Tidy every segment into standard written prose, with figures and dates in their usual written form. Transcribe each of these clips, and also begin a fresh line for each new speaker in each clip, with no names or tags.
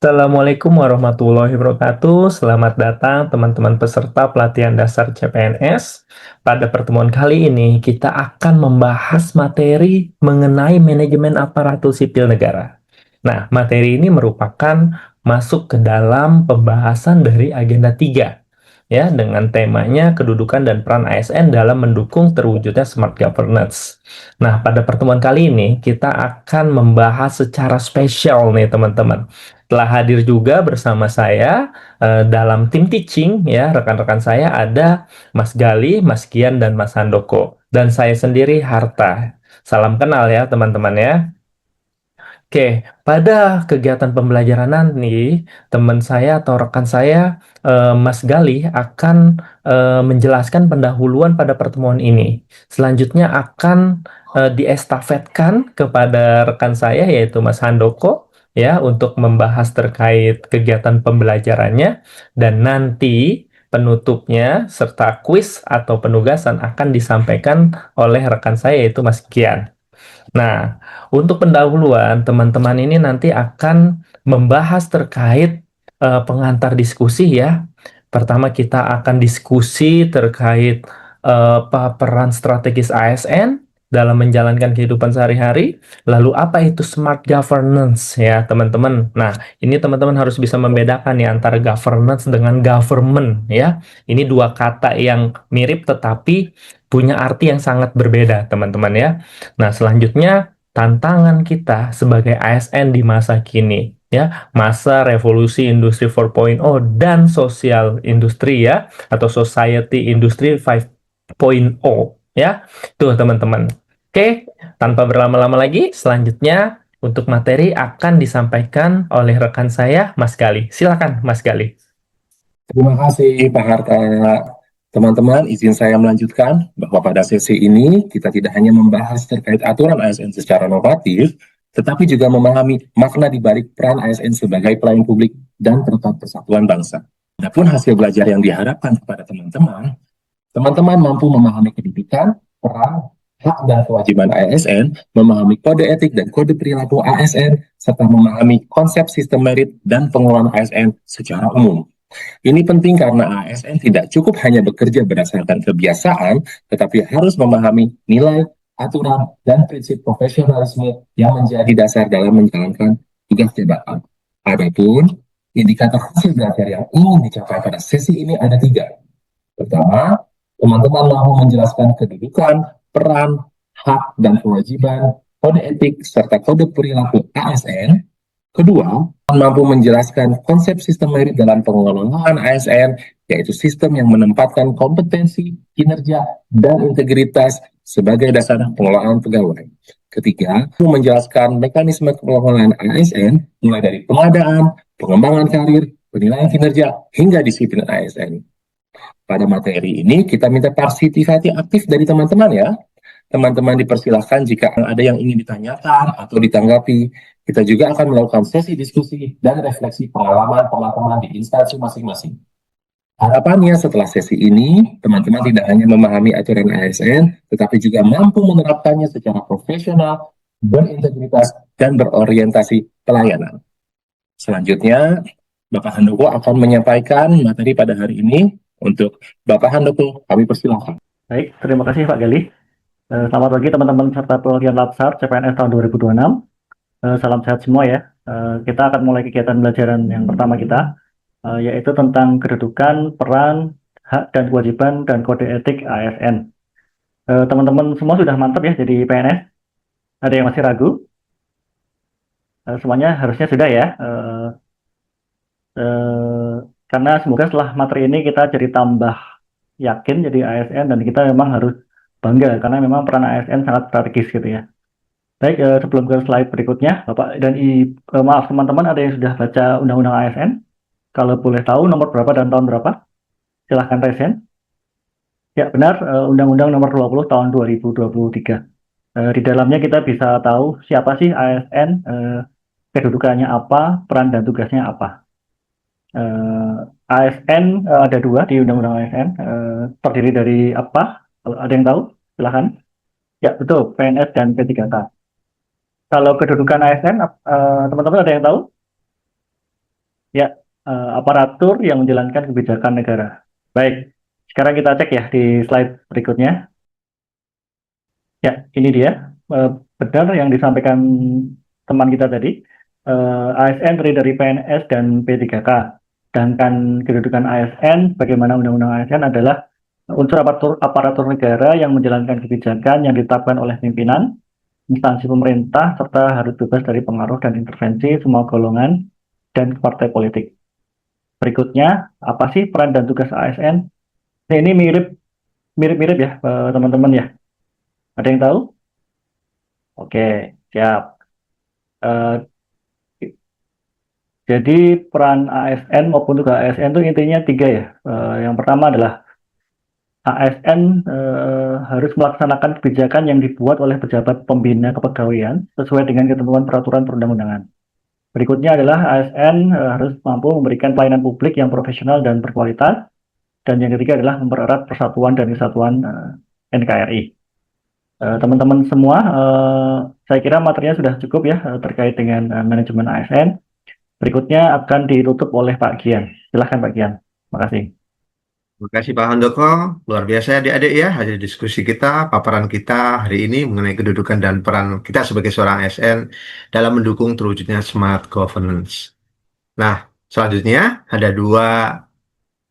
Assalamualaikum warahmatullahi wabarakatuh. Selamat datang teman-teman peserta pelatihan dasar CPNS. Pada pertemuan kali ini kita akan membahas materi mengenai manajemen aparatur sipil negara. Nah, materi ini merupakan masuk ke dalam pembahasan dari agenda 3 ya dengan temanya kedudukan dan peran ASN dalam mendukung terwujudnya smart governance. Nah, pada pertemuan kali ini kita akan membahas secara spesial nih teman-teman. Telah hadir juga bersama saya dalam tim teaching ya, rekan-rekan saya ada Mas Gali, Mas Kian dan Mas Handoko dan saya sendiri Harta. Salam kenal ya teman-teman ya. Oke, pada kegiatan pembelajaran nanti, teman saya atau rekan saya, Mas Gali, akan menjelaskan pendahuluan pada pertemuan ini. Selanjutnya akan diestafetkan kepada rekan saya, yaitu Mas Handoko, ya, untuk membahas terkait kegiatan pembelajarannya, dan nanti penutupnya serta kuis atau penugasan akan disampaikan oleh rekan saya, yaitu Mas Kian. Nah, untuk pendahuluan, teman-teman ini nanti akan membahas terkait pengantar diskusi ya. Pertama kita akan diskusi terkait apa peran strategis ASN dalam menjalankan kehidupan sehari-hari. Lalu apa itu smart governance ya, teman-teman. Nah, ini teman-teman harus bisa membedakan ya antara governance dengan government ya. Ini dua kata yang mirip tetapi punya arti yang sangat berbeda, teman-teman ya. Nah, selanjutnya tantangan kita sebagai ASN di masa kini, ya, masa revolusi industri 4.0 dan sosial industri ya, atau society industri 5.0 ya. Tuh teman-teman. Oke, tanpa berlama-lama lagi, selanjutnya untuk materi akan disampaikan oleh rekan saya, Mas Gali. Silakan, Mas Gali.
Terima kasih Pak Harta. Teman-teman, izin saya melanjutkan bahwa pada sesi ini kita tidak hanya membahas terkait aturan ASN secara normatif, tetapi juga memahami makna di balik peran ASN sebagai pelayan publik dan perangkat persatuan bangsa. Adapun hasil belajar yang diharapkan kepada teman-teman, teman-teman mampu memahami kedudukan, peran, hak dan kewajiban ASN, memahami kode etik dan kode perilaku ASN, serta memahami konsep sistem merit dan pengelolaan ASN secara umum. Ini penting karena ASN tidak cukup hanya bekerja berdasarkan kebiasaan, tetapi harus memahami nilai, aturan, dan prinsip profesionalisme yang menjadi dasar dalam menjalankan tugas jabatan. Adapun indikator hasil belajar yang ingin dicapai pada sesi ini ada tiga. Pertama, teman-teman mampu menjelaskan kedudukan, peran, hak, dan kewajiban, kode etik, serta kode perilaku ASN. Kedua, mampu menjelaskan konsep sistem merit dalam pengelolaan ASN, yaitu sistem yang menempatkan kompetensi, kinerja, dan integritas sebagai dasar pengelolaan pegawai. Ketiga, menjelaskan mekanisme pengelolaan ASN mulai dari pengadaan, pengembangan karir, penilaian kinerja, hingga disiplin ASN. Pada materi ini kita minta partisipasi aktif dari teman-teman ya. Teman-teman dipersilahkan jika ada yang ingin ditanyakan atau ditanggapi. Kita juga akan melakukan sesi diskusi dan refleksi pengalaman teman-teman di instansi masing-masing. Harapannya setelah sesi ini, teman-teman tidak hanya memahami aturan ASN, tetapi juga mampu menerapkannya secara profesional, berintegritas, dan berorientasi pelayanan. Selanjutnya, Bapak Handoko akan menyampaikan materi pada hari ini. Untuk Bapak Handoko, kami persilahkan.
Baik, terima kasih Pak Gali. Selamat pagi teman-teman peserta pelatihan Labsar CPNS tahun 2026. Salam sehat semua ya. Kita akan mulai kegiatan pembelajaran yang pertama kita, yaitu tentang kedudukan, peran, hak dan kewajiban dan kode etik ASN. Teman-teman semua sudah mantap ya jadi PNS? Ada yang masih ragu? Semuanya harusnya sudah ya. Karena semoga setelah materi ini kita jadi tambah yakin jadi ASN dan kita memang harus bangga karena memang peran ASN sangat strategis gitu ya. Baik, sebelum ke slide berikutnya, Bapak dan maaf teman-teman, ada yang sudah baca Undang-Undang ASN? Kalau boleh tahu nomor berapa dan tahun berapa? Silahkan resen. Ya benar, Undang-Undang nomor 20 tahun 2023. Di dalamnya kita bisa tahu siapa sih ASN, kedudukannya apa, peran dan tugasnya apa. ASN ada dua di Undang-Undang ASN, terdiri dari apa? Kalau ada yang tahu, silahkan. Ya betul, PNS dan P3K. Kalau kedudukan ASN, teman-teman ada yang tahu? Ya, aparatur yang menjalankan kebijakan negara. Baik, sekarang kita cek ya di slide berikutnya. Ya, ini dia. Benar yang disampaikan teman kita tadi. ASN terdiri dari PNS dan P3K. Sedangkan kedudukan ASN, bagaimana undang-undang ASN adalah unsur aparatur negara yang menjalankan kebijakan yang ditetapkan oleh pimpinan, instansi pemerintah, serta harus bebas dari pengaruh dan intervensi semua golongan dan partai politik. Berikutnya, apa sih peran dan tugas ASN? Nah, ini mirip-mirip ya, teman-teman ya. Ada yang tahu? Oke, siap. Eh, jadi peran ASN maupun tugas ASN itu intinya tiga ya. Yang pertama adalah ASN harus melaksanakan kebijakan yang dibuat oleh pejabat pembina kepegawaian sesuai dengan ketentuan peraturan perundang-undangan. Berikutnya adalah ASN harus mampu memberikan pelayanan publik yang profesional dan berkualitas. Dan yang ketiga adalah mempererat persatuan dan kesatuan NKRI. Teman-teman semua, saya kira materinya sudah cukup ya terkait dengan manajemen ASN. Berikutnya akan ditutup oleh Pak Gian. Silahkan Pak Gian. Terima kasih.
Terima kasih Pak Handoko, luar biasa adik-adik ya hasil diskusi kita, paparan kita hari ini mengenai kedudukan dan peran kita sebagai seorang ASN dalam mendukung terwujudnya smart governance. Nah, selanjutnya ada dua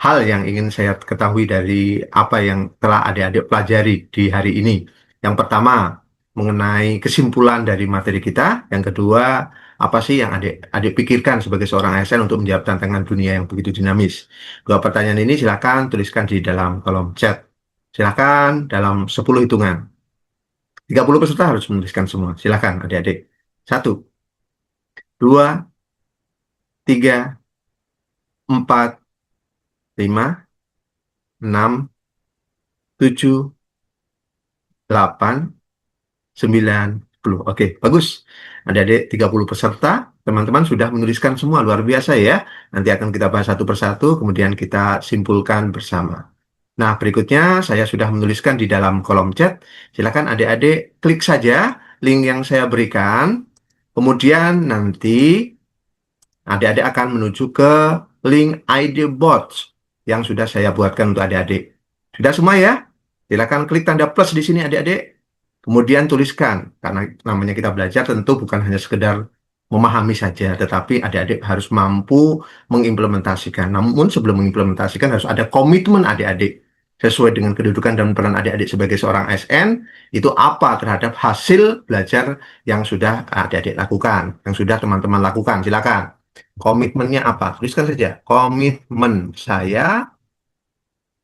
hal yang ingin saya ketahui dari apa yang telah adik-adik pelajari di hari ini. Yang pertama, mengenai kesimpulan dari materi kita. Yang kedua, apa sih yang adik-adik pikirkan sebagai seorang ASN untuk menjawab tantangan dunia yang begitu dinamis? Dua pertanyaan ini silakan tuliskan di dalam kolom chat. Silakan dalam 10 hitungan. 30 peserta harus menuliskan semua. Silakan adik-adik. 1, 2, 3, 4, 5, 6, 7, 8, 9, 10. Oke, bagus. Adik-adik 30 peserta, teman-teman sudah menuliskan semua, luar biasa ya. Nanti akan kita bahas satu persatu, kemudian kita simpulkan bersama. Nah, berikutnya saya sudah menuliskan di dalam kolom chat. Silakan adik-adik klik saja link yang saya berikan. Kemudian nanti adik-adik akan menuju ke link ID Bots yang sudah saya buatkan untuk adik-adik. Sudah semua ya? Silakan klik tanda plus di sini adik-adik. Kemudian tuliskan, karena namanya kita belajar tentu bukan hanya sekedar memahami saja, tetapi adik-adik harus mampu mengimplementasikan. Namun sebelum mengimplementasikan harus ada komitmen adik-adik sesuai dengan kedudukan dan peran adik-adik sebagai seorang ASN, itu apa terhadap hasil belajar yang sudah adik-adik lakukan, yang sudah teman-teman lakukan. Silakan. Komitmennya apa? Tuliskan saja. Komitmen saya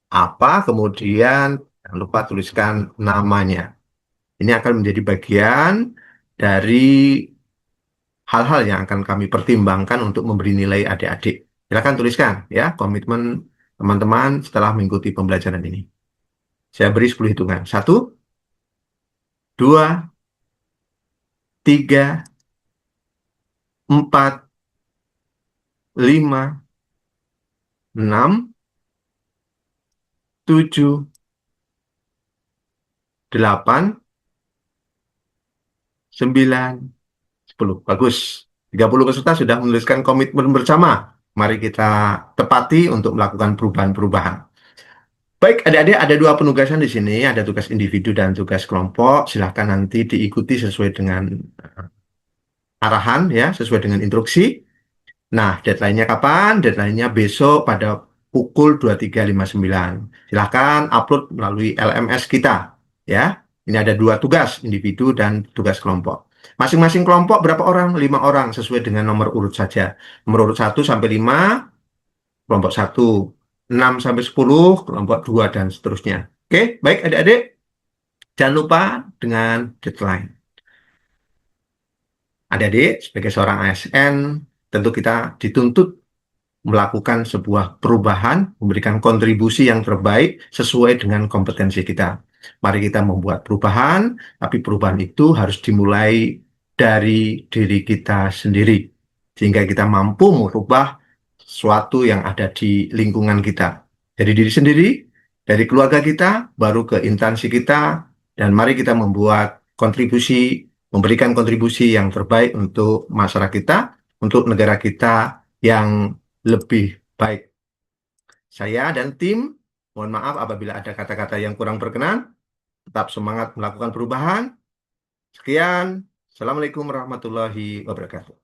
apa, kemudian jangan lupa tuliskan namanya. Ini akan menjadi bagian dari hal-hal yang akan kami pertimbangkan untuk memberi nilai adik-adik. Silakan tuliskan ya komitmen teman-teman setelah mengikuti pembelajaran ini. Saya beri 10 hitungan. 1, 2, 3, 4, 5, 6, 7, 8, 9, 10. Bagus. 30 peserta sudah menuliskan komitmen bersama. Mari kita tepati untuk melakukan perubahan-perubahan. Baik, adik-adik, ada dua penugasan di sini. Ada tugas individu dan tugas kelompok. Silahkan nanti diikuti sesuai dengan arahan, ya, sesuai dengan instruksi. Nah, deadline-nya kapan? Deadline-nya besok pada pukul 23.59. Silahkan upload melalui LMS kita, ya. Ini ada dua tugas, individu dan tugas kelompok. Masing-masing kelompok berapa orang? 5 orang, sesuai dengan nomor urut saja. Nomor urut 1 sampai 5, kelompok 1. 6 sampai 10, kelompok 2, dan seterusnya. Oke, baik adik-adik. Jangan lupa dengan deadline. Adik-adik, sebagai seorang ASN, tentu kita dituntut melakukan sebuah perubahan, memberikan kontribusi yang terbaik sesuai dengan kompetensi kita. Mari kita membuat perubahan, tapi perubahan itu harus dimulai dari diri kita sendiri, sehingga kita mampu merubah sesuatu yang ada di lingkungan kita. Dari diri sendiri, dari keluarga kita, baru ke instansi kita, dan mari kita membuat kontribusi, memberikan kontribusi yang terbaik untuk masyarakat kita, untuk negara kita yang lebih baik. Saya dan tim, mohon maaf apabila ada kata-kata yang kurang berkenan. Tetap semangat melakukan perubahan. Sekian. Assalamualaikum warahmatullahi wabarakatuh.